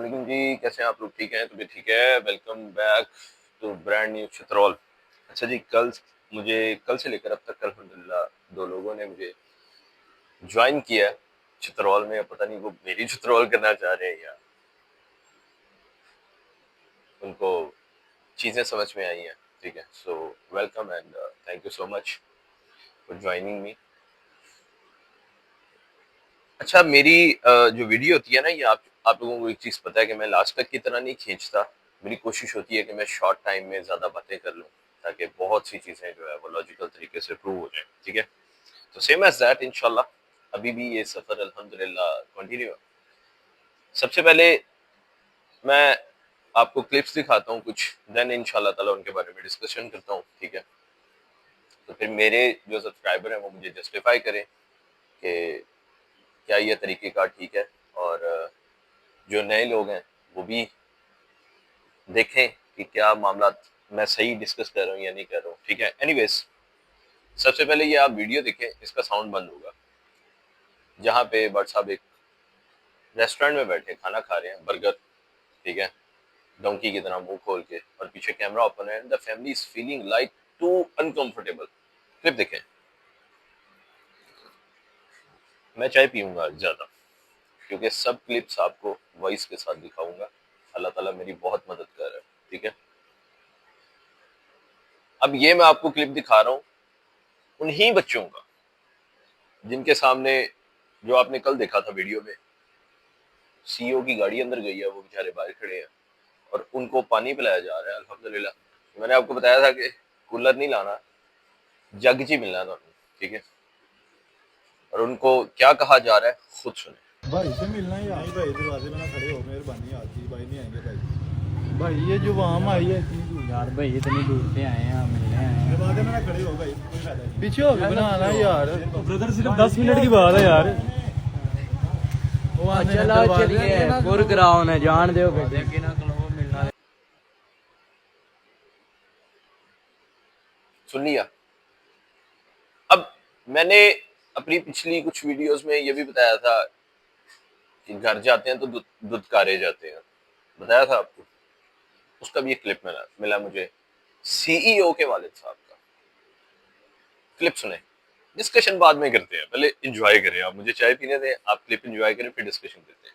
वालेकुम जी, कैसे हैं आप लोग? ठीक हैं? तो भी ठीक है। Welcome back to brand new Chitraul. अच्छा जी, कल से लेकर अब तक अल्हम्दुलिल्लाह 2 लोगों ने मुझे जॉइन किया है चित्रौल में। अब पता नहीं वो मेरी चित्रौल करना चाह रहे हैं या उनको चीज़ें समझ में आई हैं। ठीक है, so welcome and thank you so much for joining me. अच्छा, मेरी जो वीडियो होती है ना, ये आप लोगों को एक चीज़ पता है कि मैं लास्ट तक की तरह नहीं खींचता। मेरी कोशिश होती है कि मैं शॉर्ट टाइम में ज़्यादा बातें कर लूँ, ताकि बहुत सी चीज़ें जो है वो लॉजिकल तरीके से प्रूव हो जाएँ। ठीक है? तो सेम एज़ दैट इंशाल्लाह अभी भी ये सफ़र अल्हम्दुलिल्लाह कंटिन्यू है। सबसे पहले मैं आपको क्लिप्स दिखाता हूँ कुछ, देन इंशाल्लाह ताला उनके बारे में डिस्कशन करता हूँ। ठीक है? तो फिर मेरे जो सब्सक्राइबर हैं वो मुझे जस्टिफाई करें कि क्या ये तरीक़ेकार ठीक है, और जो नए लोग हैं वो भी देखें कि क्या मामला मैं सही डिस्कस कर रहा हूँ या नहीं कर रहा हूँ। ठीक है? एनीवेज, सबसे पहले ये आप वीडियो देखें, इसका साउंड बंद होगा। जहाँ पे बट साहब एक रेस्टोरेंट में बैठे खाना खा रहे हैं, बर्गर। ठीक है? डोंकी की तरह मुंह खोल के, और पीछे कैमरा ओपन है। The family is feeling like to uncomfortable. Clip देखें। मैं चाय पीऊंगा ज्यादा, क्योंकि सब क्लिप्स आपको वॉइस के साथ दिखाऊंगा। अल्लाह ताला मेरी बहुत मदद कर रहा है। ठीक है? अब ये मैं आपको क्लिप दिखा रहा हूँ उन्हीं बच्चों का जिनके सामने, जो आपने कल देखा था वीडियो में, सीईओ की गाड़ी अंदर गई है, वो बेचारे बाहर खड़े हैं और उनको पानी पिलाया जा रहा है। अल्हम्दुलिल्लाह, मैंने आपको बताया था कि कूलर नहीं लाना, जग जी मिलना है। ठीक है? और उनको क्या कहा जा रहा है खुद सुने। भाई से मिलना ही नहीं भाई, दरवाजे में ना खड़े हो, मेहरबानी आती भाई, नहीं आएंगे भाई। ये जो वहाँ आई है इतनी दूर यार, भाई इतनी दूर से आए हैं, मिलने आए हैं, दरवाजे में ना खड़े हो भाई, कोई फायदा नहीं। पीछे हो के बनाना यार ब्रदर, सिर्फ 10 मिनट की बात है यार। चलो चलिए पुर कराओ ने जान दो मिलना। सुन लिया? अब मैंने अपनी पिछली कुछ वीडियोस में ये भी बताया था कि घर जाते हैं तो दुत्कारे जाते हैं। बताया था आपको। उसका भी एक क्लिप मिला मुझे, सीईओ के वालिद साहब का। क्लिप सुने, डिस्कशन बाद में करते हैं, पहले एंजॉय करें। आप मुझे चाय पीने दें, आप क्लिप एंजॉय करें, फिर डिस्कशन करते हैं।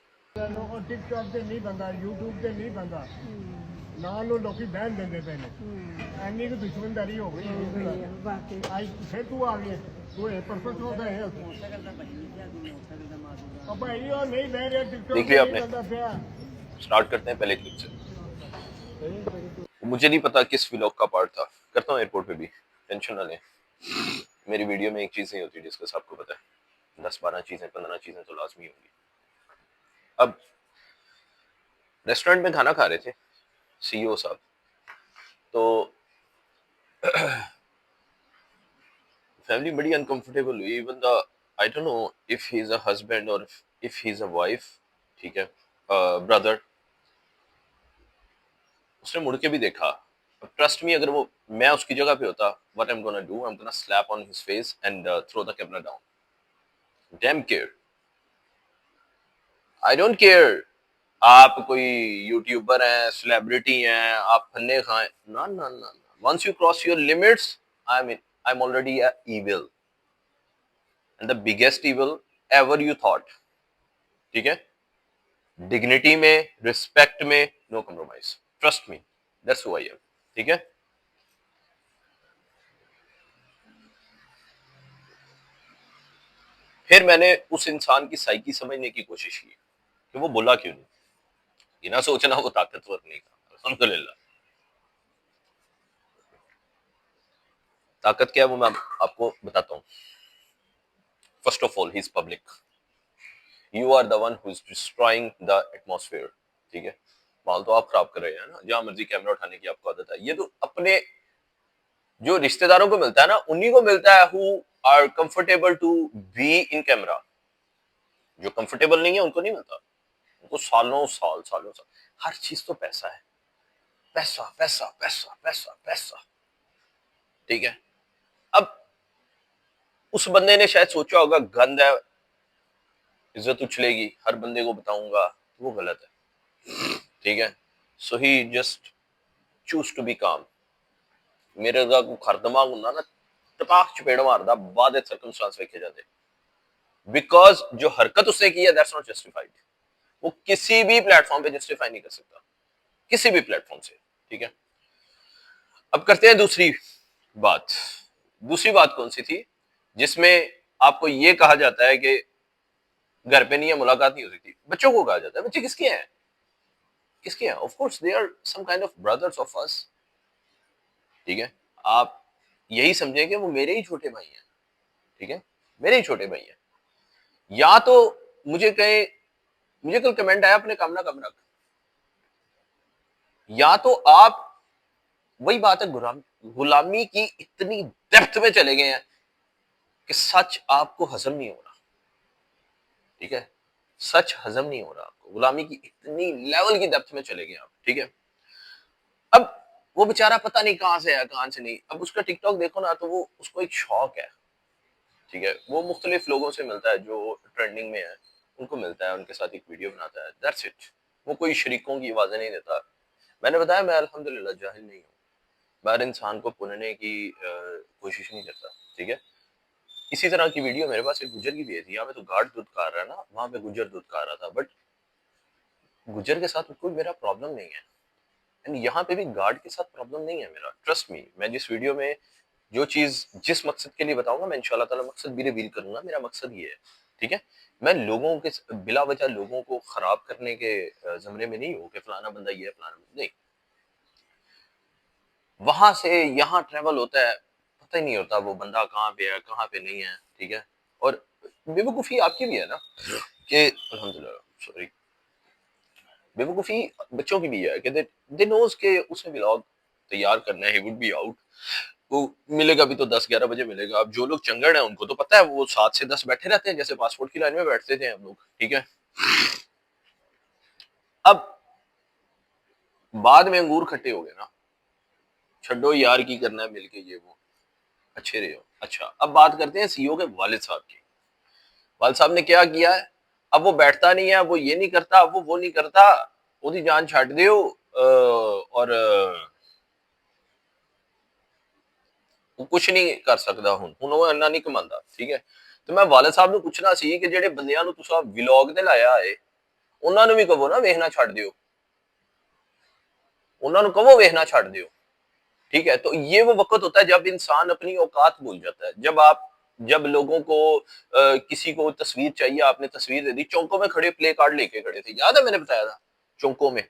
टिकटॉक से नहीं बंदा, यूट्यूब से नहीं बंदा, ਨਾਲ ਨੂੰ ਲੋਕੀ ਬਹਿਣ ਦਿੰਦੇ ਪਏ ਨੇ। ਐਨੀ ਕੁ ਦੁਸ਼ਮਣਦਾਰੀ ਹੋ ਗਈ ਅੱਜ ਫਿਰ ਤੂੰ ਆ ਗਿਆ, ਤੂੰ ਇਹ ਪਰਸੋਂ ਚੌਥ ਹੈ अब भाई और नहीं बह रहे टिकटॉक देख लिया नहीं आपने? बंदा पिया। स्टार्ट करते हैं पहले क्लिप से। मुझे नहीं पता किस व्लॉग का पार्ट था, करता हूँ एयरपोर्ट पे भी, टेंशन ना लें। मेरी वीडियो में एक चीज नहीं होती डिस्कस, आपको पता है। 10-12 चीजें, 15 चीजें तो लाजमी होंगी। अब रेस्टोरेंट में खाना खा रहे थे सीईओ साहब, तो फैमिली बड़ी अनकंफर्टेबल हुई। Even the, I don't know if he is a husband और if he is a wife. ठीक है? ब्रदर। उसने मुड़ के भी देखा। ट्रस्ट मी, अगर वो मैं उसकी जगह पे होता, what I am gonna do, I am gonna slap on his face and throw the camera down. Damn care, I don't care आप कोई यूट्यूबर हैं, सेलिब्रिटी हैं, आप फन्ने खाएं, ना ना ना। Once you cross your limits, I am already evil and the biggest evil ever you thought. ठीक है? डिग्निटी में, रिस्पेक्ट में, no compromise. Trust me, that's who I am. ठीक है? फिर मैंने उस इंसान की साइकी समझने की कोशिश की कि वो बोला क्यों नहीं। ये ना सोचना वो ताकतवर नहीं था, अल्हम्दुलिल्लाह। ताकत क्या है वो मैं आपको बताता हूँ। First of all, he is public. You are the one who is destroying the atmosphere. ठीक है? माल तो आप खराब कर रहे हैं ना, जहां मर्जी कैमरा उठाने की आपको आदत है। ये तो अपने जो रिश्तेदारों को मिलता है ना, उन्हीं को मिलता है who are comfortable to be in camera. जो कंफर्टेबल नहीं है उनको नहीं मिलता। उनको सालों साल हर चीज तो पैसा है। पैसा पैसा पैसा पैसा पैसा। ठीक है? अब उस बंदे ने शायद सोचा होगा गंद है, इज्जत उछलेगी, हर बंदे को बताऊंगा, वो गलत है। ठीक है। सो ही जस्ट चूज टू बी काम। मेरे दा को खर दिमाग हुंदा ना टपाक चपेड़ मारदा बाद सर्कमस्टांस वेखे जाते, बिकॉज जो हरकत उसने की है दैट्स नॉट जस्टिफाइड। वो किसी भी प्लेटफॉर्म पे जस्टिफाई नहीं कर सकता, किसी भी प्लेटफॉर्म से। ठीक है, अब करते हैं दूसरी बात। दूसरी बात कौन सी थी जिसमें आपको यह कहा जाता है कि घर पे नहीं है, मुलाकात नहीं हो सकती। बच्चों को कहा जाता है, बच्चे किसके हैं? किसके हैं? Of course they are some kind of brothers of us. ठीक है, आप यही समझें कि वो मेरे ही छोटे भाई हैं। ठीक है, मेरे ही छोटे भाई हैं। या तो मुझे कहे, मुझे कल कमेंट आया अपने कम ना कम रख, या तो आप, वही बात है, गुलामी की इतनी डेप्थ में चले गए हैं कि सच आपको हजम नहीं हो रहा। ठीक है, सच हजम नहीं हो रहा आपको, गुलामी की इतनी लेवल की डेप्थ में चले गए आप। ठीक है, अब वो बेचारा पता नहीं कहां से है कहां से नहीं। अब उसका टिकटॉक देखो ना तो वो, उसको एक शौक है। ठीक है, वो मुख्तलिफ लोगों से मिलता है जो ट्रेंडिंग में है, उनको मिलता है, उनके साथ एक वीडियो बनाता है, दैट्स इट। वो कोई शरीकों की आवाजें नहीं देता। मैंने बताया मैं अल्हम्दुलिल्लाह जाहिल नहीं हूँ, मैं हर इंसान को पुनने की कोशिश नहीं करता। ठीक है, इसी तरह की वीडियो मेरे पास एक गुजर की भी थी। यहाँ पे तो गार्ड दूध खा रहा है ना, वहां पे गुजर दूध खा रहा था, बट गुजर के साथ कोई मेरा प्रॉब्लम नहीं है, एंड यहाँ पे भी गार्ड के साथ प्रॉब्लम नहीं है मेरा। ट्रस्ट मी, मैं जिस वीडियो में जो चीज जिस मकसद के लिए बताऊंगा, मैं इंशाल्लाह ताला मकसद भी रिवील करूंगा। मेरा मकसद ये है, ठीक है, मैं लोगों के बिला वजह लोगों को खराब करने के जमरे में नहीं हूं कि फलाना बंदा ये है फलाना नहीं। वहां से यहाँ ट्रेवल होता है, पता ही नहीं होता वो बंदा कहाँ पे है कहाँ पे नहीं है। ठीक है, और बेवकूफी आपकी भी है ना कि अल्हम्दुलिल्लाह, सॉरी, बेवकूफी बच्चों की भी है कि दे नोज के उसने व्लॉग तैयार करना है, ही वुड बी आउट, वो मिलेगा भी तो 10-11 बजे मिलेगा। अब जो लोग चंगड़ हैं उनको तो पता है, वो 7 से 10 बैठे रहते हैं जैसे पासपोर्ट की लाइन में बैठते थे हम लोग। ठीक है, अब बाद में अंगूर खट्टे हो गए ना, छड्डो यार की करना है मिलके ये वो, अच्छे रहे हो। अच्छा, अब बात करते हैं सीईओ के वालिद साहब की। वालिद साहब ने क्या किया है? अब वो बैठता नहीं है, वो ये नहीं करता, वो नहीं करता, ओदी जान छट दियो, और वो कुछ नहीं कर सकता। हुण वो इन्ना नहीं कमांदा। ठीक है, तो मैं वालिद साहब ਨੂੰ ਪੁੱਛਣਾ ਸੀ ਕਿ ਜਿਹੜੇ ਬੰਦਿਆਂ ਨੂੰ ਤੁਸੀਂ ਵਲੌਗ ਤੇ ਲਾਇਆ ਏ ਉਹਨਾਂ ਨੂੰ ਵੀ ਕਹੋ ਨਾ ਵੇਖਣਾ ਛੱਡ ਦਿਓ, ਉਹਨਾਂ ਨੂੰ ਕਹੋ ਵੇਖਣਾ ਛੱਡ ਦਿਓ। ठीक है, तो ये वो वक्त होता है जब इंसान अपनी औकात भूल जाता है। जब लोगों को किसी को तस्वीर चाहिए, आपने तस्वीर दे दी, चौंकों में खड़े प्ले कार्ड लेके खड़े थे, याद है मैंने बताया था, चौंकों में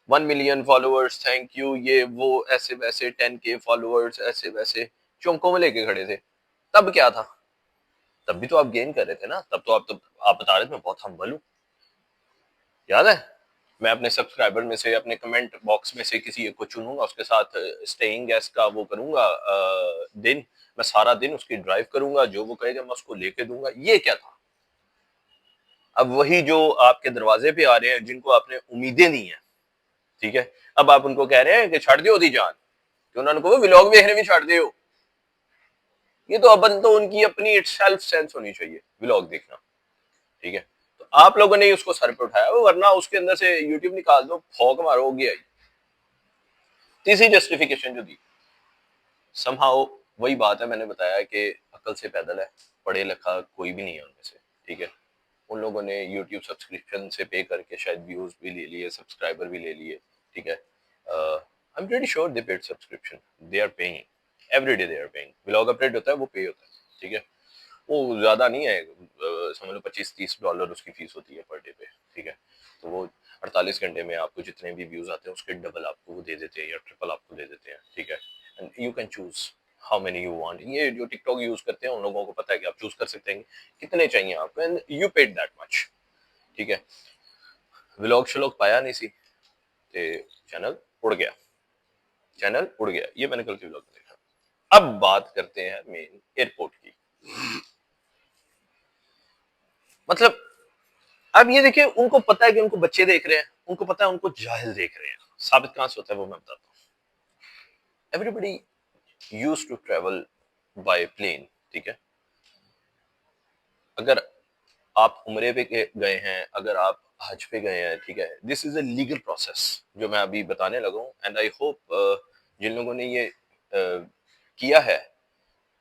1 मिलियन फॉलोअर्स, थैंक यू, ये वो, ऐसे वैसे, 10K फॉलोअर्स, ऐसे वैसे, चौंकों में लेके खड़े थे। तब क्या था? तब भी तो आप गेन कर रहे थे ना, तब तो आप बता रहे थे मैं बहुत हम्बल हूं। याद है, मैं अपने सब्सक्राइबर में से, अपने कमेंट बॉक्स में से किसी एक को चुनूंगा, उसके साथ स्टेइंग गेस्ट का वो करूंगा दिन, मैं सारा दिन उसकी ड्राइव करूंगा, जो वो कहेगा मैं उसको लेके दूंगा। ये क्या था? अब वही जो आपके दरवाजे पे आ रहे हैं, जिनको आपने उम्मीदें दी हैं, ठीक है, अब आप उनको कह रहे हैं कि छड़ दियो दी जान, कि उन्होंने कहा व्लॉग देखने भी छड़ दियो। ये तो अब तो उनकी अपनी सेल्फ सेंस होनी चाहिए व्लॉग देखना। ठीक है, तो आप लोगों ने उसको सर पे उठाया, वरना उसके अंदर से यूट्यूब निकाल दो, फौक मारो, हो गया। तीसरी जस्टिफिकेशन जो दी, समहाउ वही बात है, मैंने बताया कि अकल से पैदल है, पढ़े लिखा कोई भी नहीं है उनमें से। ठीक है, उन लोगों ने यूट्यूब सब्सक्रिप्शन से पे करके शायद व्यूज भी ले लिए, सब्सक्राइबर भी ले लिए। ठीक है, I am pretty sure they paid subscription, they are paying every day, they are paying. Vlog update होता है वो पे होता है। ठीक है, वो ज्यादा नहीं है, समझ लो $25-30 उसकी फीस होती है पर डे पे। ठीक है, तो वो 48 घंटे में आपको जितने भी व्यूज आते हैं उसके डबल आपको वो दे देते हैं या ट्रिपल आपको दे देते हैं। ठीक है, and you can choose how many you want. ये जो टिकटॉक यूज करते हैं उन लोगों को पता है कि आप चूज कर सकते हैं कितने चाहिए आपको, and you paid that much. ठीक है, व्लॉग शलॉग पाया नहीं सी ते चैनल उड़ गया, चैनल उड़ गया। ये मैंने कल के व्लॉग में देखा। अब बात करते हैं मेन एयरपोर्ट की। मतलब अब ये देखिए, उनको पता है कि उनको बच्चे देख रहे हैं, उनको पता है उनको जाहिल देख रहे हैं। साबित कहां से होता है वो मैं बताता हूँ। Everybody used to travel by plane. ठीक है, अगर आप उम्रे पे गए हैं, अगर आप हज पे गए हैं, ठीक है, this is a legal process जो मैं अभी बताने लगा हूँ, एंड आई होप जिन लोगों ने ये किया है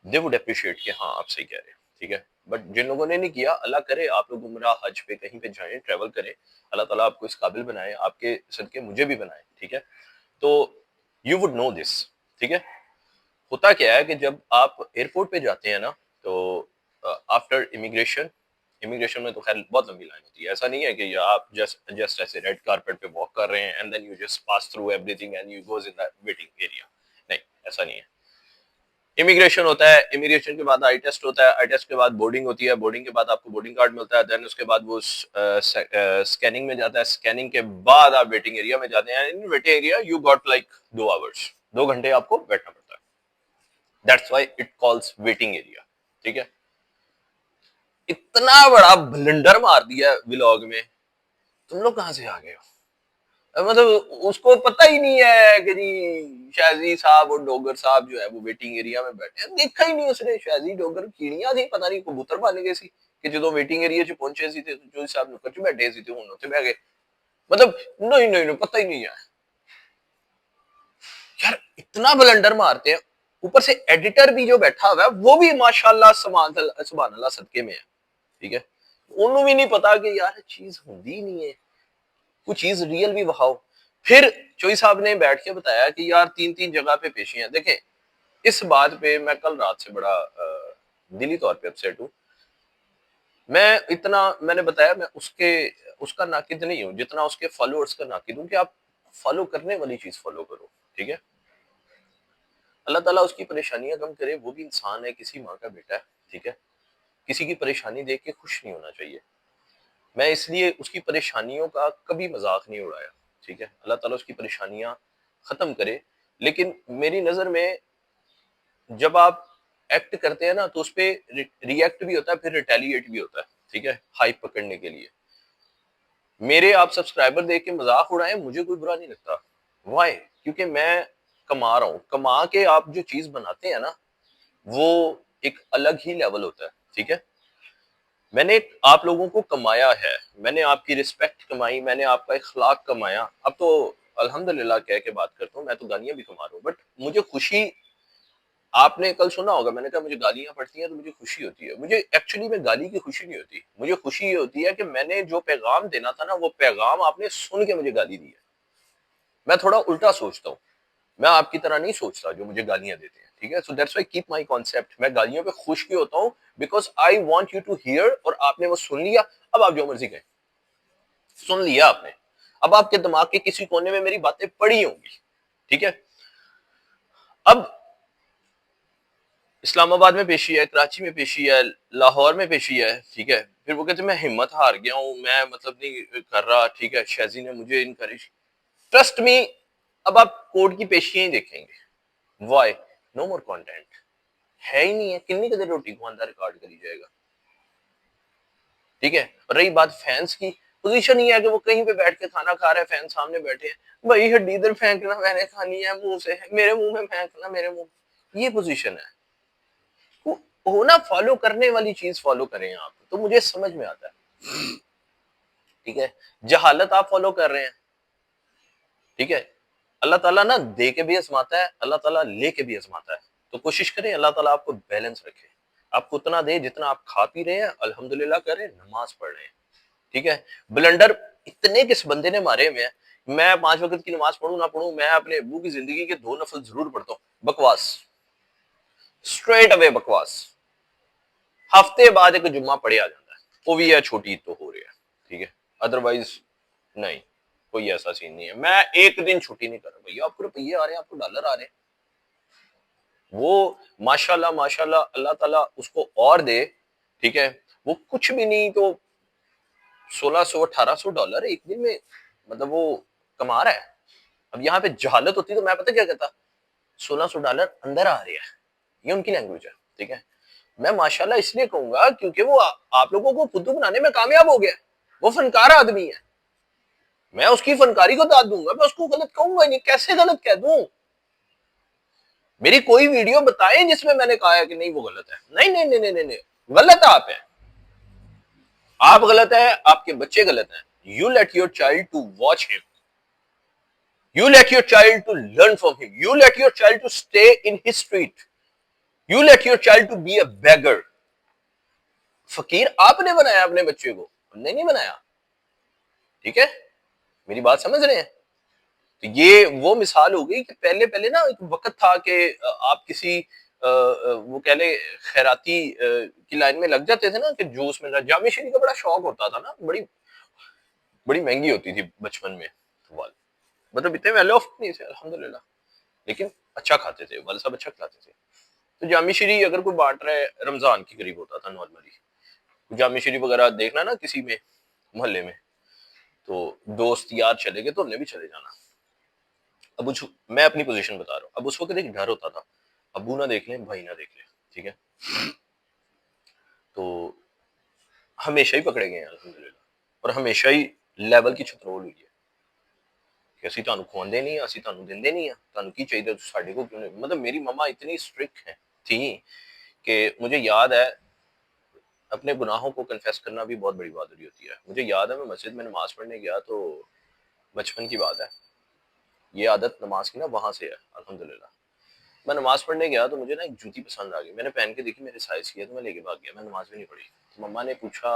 दे वुड अप्रिशिएट कि हाँ आप सही कह रहे हैं, ठीक है। बट जिन लोगों ने नहीं किया, अल्लाह करे आप लोग उम्रा हज पे कहीं पे जाएं, ट्रैवल करें, अल्लाह ताला आपको इस काबिल बनाए, आपके सदके मुझे भी बनाए, ठीक है। तो यू वुड नो दिस, ठीक है। होता क्या है कि जब आप एयरपोर्ट पे जाते हैं ना, तो आफ्टर इमिग्रेशन, इमिग्रेशन में तो खैर बहुत लंबी लाइन होती है, ऐसा नहीं है कि आप जस्ट जस्ट ऐसे रेड कारपेट पे वॉक कर रहे हैं and then you just pass through everything and you goes in the waiting area, नहीं ऐसा नहीं है। इमिग्रेशन होता है, इमिग्रेशन के बाद आई टेस्ट होता है, आई टेस्ट के बाद बोर्डिंग होती है, बोर्डिंग के बाद आपको बोर्डिंग कार्ड मिलता है, देन उसके बाद वो स्कैनिंग में जाता है, स्कैनिंग के बाद आप वेटिंग एरिया में जाते हैं, in waiting area you got like 2 hours, 2 घंटे आपको बैठना पड़ता है, that's why it calls waiting area, ठीक है। इतना बड़ा ब्लंडर मार दिया व्लॉग में, तुम लोग कहां से आ गए हो? मतलब उसको पता ही नहीं है कि जी शाजी साहब और डोगर साहब जो है वो वेटिंग एरिया में बैठे हैं, देखा ही नहीं उसने। शाजी डोगर कीड़ियां थी, पता नहीं कबूतर बन गए सी कि जो वेटिंग एरिया च पहुंचे सी ते जो साहब नुक्कड़ च बैठे सी ते हुन उत्थे बैठ गए, मतलब नहीं नहीं नहीं पता ही नहीं है यार, इतना ब्लंडर मारते हैं। ऊपर से एडिटर भी जो बैठा हुआ है वो भी माशाल्लाह सुभान अल्लाह सदके में है, ठीक है। उन्होंने भी नहीं पता कि यार चीज होती नहीं है, कुछ चीज रियल भी बहाओ। फिर चोई साहब ने बैठ के बताया कि यार 3-3 जगह पे पेशियां देखें। इस बात पे मैं कल रात से बड़ा दिली तौर पे अपसेट हूं। मैंने बताया मैं उसका नाकिद नहीं हूं जितना उसके फॉलोअर्स का नाकिद हूं कि आप फॉलो करने वाली चीज फॉलो करो, ठीक है। अल्लाह ताला उसकी परेशानियां कम करे, वो भी इंसान है, किसी माँ का बेटा है, ठीक है। किसी की परेशानी देख के खुश नहीं होना चाहिए। मैं इसलिए उसकी परेशानियों का कभी मजाक नहीं उड़ाया, ठीक है। अल्लाह ताला उसकी परेशानियां खत्म करे, लेकिन मेरी नजर में जब आप एक्ट करते हैं ना तो उस पर रिएक्ट भी होता है, फिर रिटेलिएट भी होता है, ठीक है, हाइप पकड़ने के लिए। मेरे आप सब्सक्राइबर देख के मजाक उड़ाएं, मुझे कोई बुरा नहीं लगता। वाई? क्योंकि मैं कमा रहा हूं, कमा के आप जो चीज बनाते हैं ना वो एक अलग ही लेवल होता है, ठीक है। मैंने आप लोगों को कमाया है, मैंने आपकी रिस्पेक्ट कमाई, मैंने आपका इखलाक कमाया। अब तो अल्हम्दुलिल्लाह कह के बात करता हूँ, मैं तो गालियां भी कमा रहा हूँ, बट मुझे खुशी, आपने कल सुना होगा मैंने कहा मुझे गालियां पड़ती हैं तो मुझे खुशी होती है। मुझे एक्चुअली में गाली की खुशी नहीं होती, मुझे खुशी ये होती है कि मैंने जो पैगाम देना था ना वो पैगाम आपने सुन के मुझे गाली दी है। मैं थोड़ा उल्टा सोचता हूँ, मैं आपकी तरह नहीं सोचता जो मुझे गालियां देते हैं, ठीक है। So that's why keep my concept, मैं गालियों पे खुश क्यों होता हूँ, because I want you to hear, और आपने वो सुन लिया। अब आप जो मर्जी कहें, सुन लिया आपने, अब आपके दिमाग के किसी कोने में मेरी बातें पड़ी होंगी, ठीक है। अब इस्लामाबाद में पेशी है, कराची में पेशी है, लाहौर में पेशी है, ठीक है। फिर वो कहते मैं हिम्मत हार गया हूं, मैं मतलब नहीं कर रहा, ठीक है, शाजी ने मुझे इनकरेज, ट्रस्ट मी। अब आप कोर्ट की पेशियां ही देखेंगे, वाई नो मोर कंटेंट है ही नहीं है, किन्नी कदर रोटी को अंदर रिकॉर्ड करी जाएगा, ठीक है। और रही बात फैंस की, पोजीशन ही है कि वो कहीं पे बैठ के खाना खा रहे हैं, फैन सामने बैठे हैं, भाई हड्डी इधर फेंकना मैंने खानी है मुंह से, मेरे मुंह में फेंकना मेरे मुंह, ये पोजीशन है। हो ना, फॉलो करने वाली चीज फॉलो करें आप, तो मुझे समझ में आता है, ठीक है। जहालत आप फॉलो कर रहे हैं, ठीक है। अल्लाह ताला ना दे के भी आजमाता है, अल्लाह ताला ले के भी आजमाता है। तो कोशिश करें अल्लाह ताला आपको बैलेंस रखे, आपको उतना दे जितना आप खा पी रहे हैं, अल्हम्दुलिल्लाह करें, नमाज पढ़ रहे हैं, ठीक है। ब्लंडर इतने किस बंदे ने मारे हुए हैं, मैं 5 वक्त की नमाज पढ़ूं ना पढ़ूं, मैं अपने अबू की जिंदगी के 2 नफल जरूर पढ़ता हूं। बकवास, स्ट्रेट अवे बकवास। हफ्ते बाद एक जुम्मा पढ़े आ जाता है, वो भी है छोटी ईद तो हो रही है, ठीक है। अदरवाइज नहीं, कोई ऐसा सीन नहीं है। मैं एक दिन छुट्टी नहीं कर रहा भैया, आपको रुपये आ रहे हैं, आपको डॉलर आ रहे हैं, वो माशाल्लाह माशाल्लाह अल्लाह ताला उसको और दे, ठीक है। वो कुछ भी नहीं तो $1600-1800 एक दिन में, मतलब वो कमा रहा है। अब यहाँ पे जहालत होती तो मैं पता क्या कहता, $1600 अंदर आ रहे हैं, ये उनकी लैंग्वेज है, ठीक है। मैं माशाल्लाह इसलिए कहूंगा क्योंकि वो आप लोगों को फुद्दू बनाने में कामयाब हो गया, वो फनकार आदमी है। मैं उसकी फनकारी को दाद दूंगा, मैं उसको गलत कहूंगा नहीं, कैसे गलत कह दूं? मेरी कोई वीडियो बताएं जिसमें मैंने कहा है कि नहीं वो गलत है, नहीं नहीं नहीं नहीं नहीं, गलत आप है, आप गलत है, आपके बच्चे गलत हैं, You let your child to watch him. You let your child to learn from him. You let your child to stay in his street. You let your child to be a beggar. फकीर आपने बनाया अपने बच्चे को, हमने नहीं बनाया। ठीक है, मेरी बात समझ रहे हैं? तो ये वो मिसाल हो गई कि पहले पहले ना एक वक्त था कि आप किसी वो कह ले खैराती की लाइन में लग जाते थे ना, कि जूस मिल रहा, जामी शीरी का बड़ा शौक होता था ना, बड़ी बड़ी महंगी होती थी बचपन में। तो वाल मतलब इतने वेल ऑफ नहीं थे अल्हम्दुलिल्लाह, लेकिन अच्छा खाते थे, वाल साहब अच्छा खिलाते थे। तो जामी शीरी अगर कोई बांट रहा है, रमजान के करीब होता था नॉर्मली, जामी शीरी वगैरह देखना ना किसी में मोहल्ले में, तो दोस्त यार चले गए तो हमने भी चले जाना। अब मैं अपनी पोजीशन बता रहा हूँ। अब उस वक्त एक डर होता था, अबू ना देख लें, भाई ना देख लें, ठीक है। तो हमेशा ही पकड़े गए हैं अल्हम्दुलिल्लाह, और हमेशा ही लेवल की छतरोल हुई है कि ਅਸੀਂ ਤੁਹਾਨੂੰ ਖਵਾਉਂਦੇ नहीं, ਅਸੀਂ ਤੁਹਾਨੂੰ ਦਿੰਦੇ नहीं, ਤੁਹਾਨੂੰ ਕੀ ਚਾਹੀਦਾ, ਤੁਸੀਂ ਸਾਡੇ को क्यों नहीं। मतलब मेरी मम्मा इतनी स्ट्रिक्ट है थी कि मुझे याद है, अपने गुनाहों को कन्फेस करना भी बहुत बड़ी बहादुरी होती है। मुझे याद है मैं मस्जिद में नमाज पढ़ने गया, तो बचपन की बात है, ये आदत नमाज की ना वहां से है अल्हम्दुलिल्लाह। मैं नमाज पढ़ने गया तो मुझे ना एक जूती पसंद आ गई, मैंने पहन के देखी, मेरे साइज की है, तो मैं लेके भाग गया, मैं नमाज भी नहीं पढ़ी। तो मम्मा ने पूछा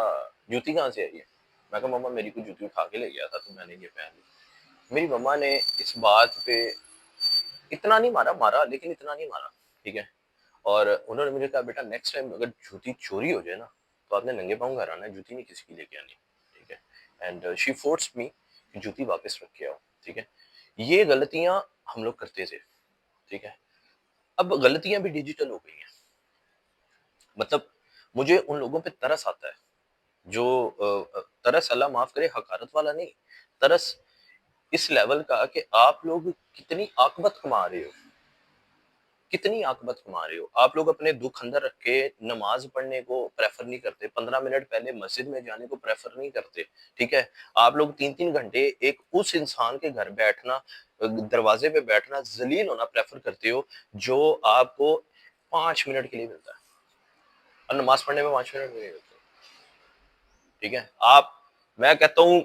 जूती कहाँ से आई है, मैं कहा मम्मा मेरी कोई जूती उठा के ले गया था तो मैंने ये पहन ली। मेरी मम्मा ने इस बात पे इतना नहीं मारा, मारा लेकिन इतना नहीं मारा, ठीक है। और उन्होंने मुझे कहा बेटा नेक्स्ट टाइम अगर जूती चोरी हो जाए ना, तो आपने नंगे पाँव घर आना है, जूती नहीं किसी की लेके आनी, ठीक है। एंड शी फोर्स्ड मी कि जूती वापस रख के आओ, ठीक है। ये गलतियां हम लोग करते थे, ठीक है। अब गलतियां भी डिजिटल हो गई हैं। मतलब मुझे उन लोगों पे तरस आता है जो तरस, अल्लाह माफ करे, हकारत वाला नहीं, तरस इस लेवल का कि आप लोग कितनी आकबत कमा रहे हो, कितनी आकबत कमा रहे हो। आप लोग अपने दुख अंदर रख के नमाज पढ़ने को प्रेफर नहीं करते, 15 मिनट पहले मस्जिद में जाने को प्रेफर नहीं करते, ठीक है। आप लोग 3-3 घंटे एक उस इंसान के घर बैठना, दरवाजे पे बैठना, जलील होना प्रेफर करते हो जो आपको 5 मिनट के लिए मिलता है, और नमाज पढ़ने में 5 मिनट भी नहीं मिलते, ठीक है। मैं कहता हूं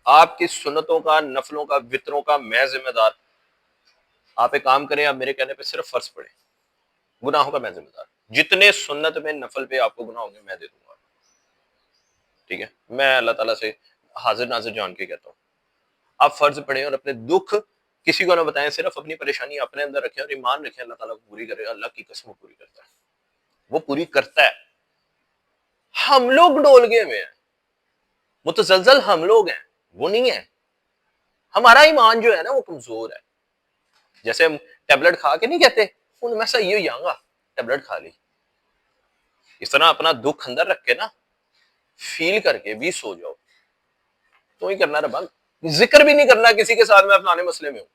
आपकी सुन्नतों का, नफलों का, वित्रों का मैं जिम्मेदार। आप एक काम करें, आप मेरे कहने पे सिर्फ फर्ज पढ़े, गुनाहों का मैं जिम्मेदार। जितने सुन्नत में नफल पे आपको गुनाह होंगे मैं दे दूंगा, ठीक है। मैं अल्लाह ताला से हाजिर नाजिर जान के कहता हूँ, आप फर्ज पढ़े और अपने दुख किसी को ना बताएं, सिर्फ अपनी परेशानी अपने अंदर रखें और ईमान रखें, अल्लाह ताला पूरी करेगा। अल्लाह की कसम पूरी करता है, वो पूरी करता है। हम लोग डोल गए हुए हैं, मुतजलजल हम लोग हैं, वो नहीं है। हमारा ईमान जो है ना वो कमजोर है। जैसे हम टेबलेट खा के नहीं कहते मैं सही हो जाऊंगा, टेबलेट खा ली, इस तरह अपना दुख अंदर रख के ना फील करके भी सो जाओ। तो ही करना रब्बा, जिक्र भी नहीं करना किसी के साथ, मैं अपने मसले में हूँ,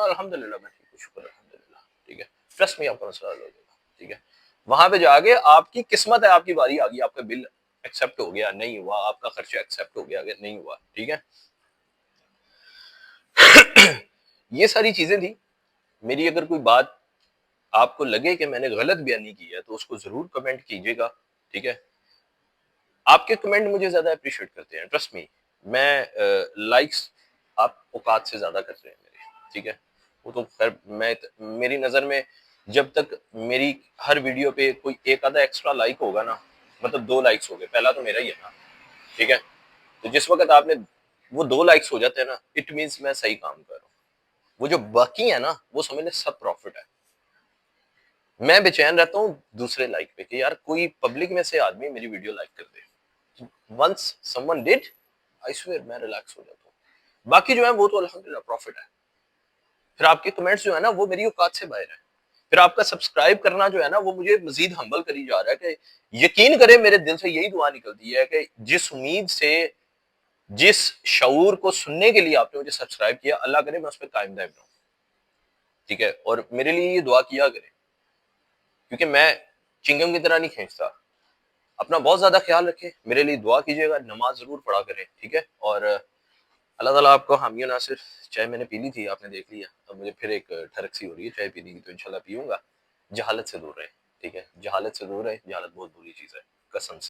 अल्हम्दुलिल्लाह मैं ठीक हूँ, शुक्र अल्हम्दुलिल्लाह, ठीक है। ट्रस्ट में आपका मसला हल हो जाएगा, ठीक है। वहां पे जाके आपकी किस्मत है, आपकी बारी आ गई, आपका बिल एक्सेप्ट हो गया, नहीं हुआ, आपका खर्चा एक्सेप्ट हो गया, नहीं हुआ, ठीक है। ये सारी चीजें थी। मेरी अगर कोई बात आपको लगे कि मैंने गलत बयानी की है तो उसको जरूर कमेंट कीजिएगा, ठीक है। आपके कमेंट मुझे ज्यादा अप्रिशिएट करते हैं, ट्रस्ट मी। मैं लाइक्स आप औकात से ज्यादा करते हैं मेरे, ठीक है। वो तो खैर मेरी नजर में जब तक मेरी हर वीडियो पे कोई एक आधा एक्स्ट्रा लाइक होगा ना, मतलब 2 लाइक्स हो गए, पहला तो मेरा ही है ना, ठीक है। तो जिस वक्त आपने वो 2 लाइक्स हो जाते हैं ना, इट मीन्स मैं सही काम कर रहा हूँ। वो जो बाकी है ना, वो समझ लें सब प्रॉफिट है। मैं बेचैन रहता हूँ दूसरे लाइक पे कि यार कोई पब्लिक में से आदमी मेरी वीडियो लाइक कर दे। Once someone did, I swear मैं रिलैक्स हो जाता हूँ। बाकी जो है वो तो अल्हम्दुलिल्लाह प्रॉफिट है। फिर आपके कमेंट्स जो है ना वो मेरी औकात से बाहर है। फिर आपका सब्सक्राइब करना जो है ना वो मुझे मजीद हम्बल करी जा रहा है कि यकीन करें मेरे दिल से यही दुआ निकलती है कि जिस उम्मीद से, जिस शऊर को सुनने के लिए आपने मुझे सब्सक्राइब किया, अल्लाह करे मैं उस पर कायम दायम रहूं, ठीक है। और मेरे लिए ये दुआ किया करें, क्योंकि मैं चिंगम की तरह नहीं खींचता। अपना बहुत ज्यादा ख्याल रखें, मेरे लिए दुआ कीजिएगा, नमाज जरूर पढ़ा करें, ठीक है। और अल्लाह ताला आपको हामी नासिर। चाय मैंने पी ली थी, आपने देख लिया, अब मुझे फिर एक ठरक सी हो रही है चाय पीने की, तो इंशाल्लाह पीऊंगा। जहालत से दूर रहे, ठीक है, जहालत से दूर रहे, जहालत बहुत बुरी चीज है, कसम से।